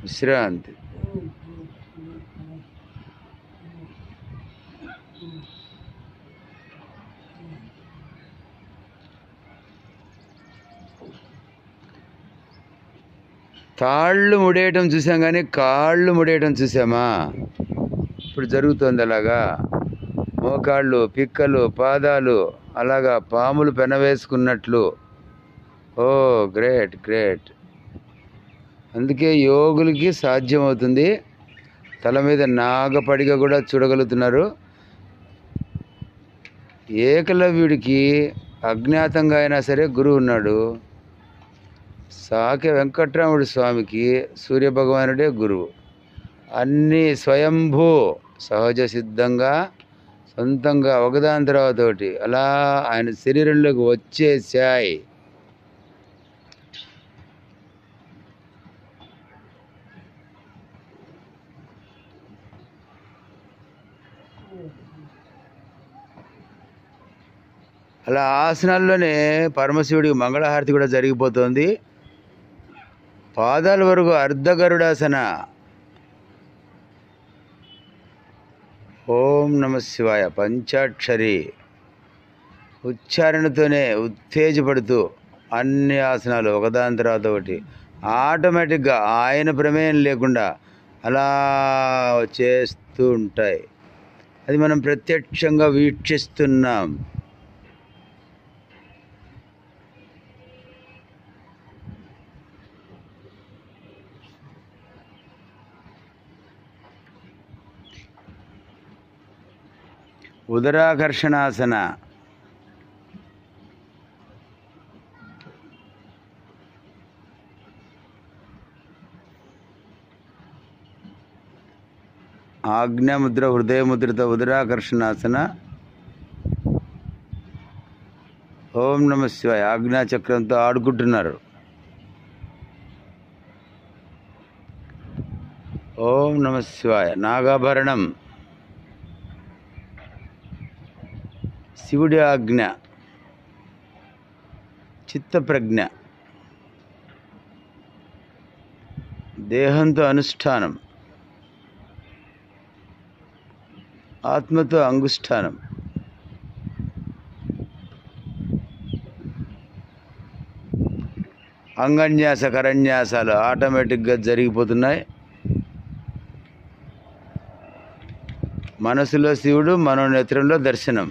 విశ్రాంతి. తాళ్ళు ముడేయటం చూసాం కానీ కాళ్ళు ముడేయటం చూసామా? ఇప్పుడు జరుగుతుంది అలాగా. మోకాళ్ళు, పిక్కలు, పాదాలు అలాగా పాములు పెనవేసుకున్నట్లు. ఓ గ్రేట్ గ్రేట్. అందుకే యోగులకి సాధ్యమవుతుంది. తల మీద నాగపడిగ కూడా చూడగలుగుతున్నారు. ఏకలవ్యుడికి అజ్ఞాతంగా అయినా సరే గురువు ఉన్నాడు. సాకె వెంకట్రాముడి స్వామికి సూర్యభగవానుడే గురువు. అన్నీ స్వయంభూ, సహజ సిద్ధంగా, సొంతంగా ఒకదాని తర్వాత ఒకటి అలా ఆయన శరీరంలోకి వచ్చేసాయి. అలా ఆసనాల్లోనే పరమశివుడికి మంగళహారతి కూడా జరిగిపోతుంది. పాదాల వరకు అర్ధగరుడాసన. ఓం నమ శివాయ పంచాక్షరి ఉచ్చారణతోనే ఉత్తేజపడుతూ అన్ని ఆసనాలు ఒకదాని తర్వాత ఒకటి ఆటోమేటిక్గా ఆయన ప్రమేయం లేకుండా అలా చేస్తూ ఉంటాయి. అది మనం ప్రత్యక్షంగా వీక్షిస్తున్నాం. ఉదరాకర్షణాసన. ఆజ్ఞాముద్ర, హృదయముద్రతో ఉదరాకర్షణాసన. ఓం నమ శివాయ ఆజ్ఞాచక్రంతో ఆడుకుంటున్నారు. ఓం నమ శివాయ నాగాభరణం. శివుడి ఆజ్ఞ, చిత్తప్రజ్ఞ, దేహంతో అనుష్ఠానం, ఆత్మతో అంగుష్ఠానం. అంగన్యాస కరన్యాసాలు ఆటోమేటిక్గా జరిగిపోతున్నాయి. మనసులో శివుడు, మనోనేత్రంలో దర్శనం.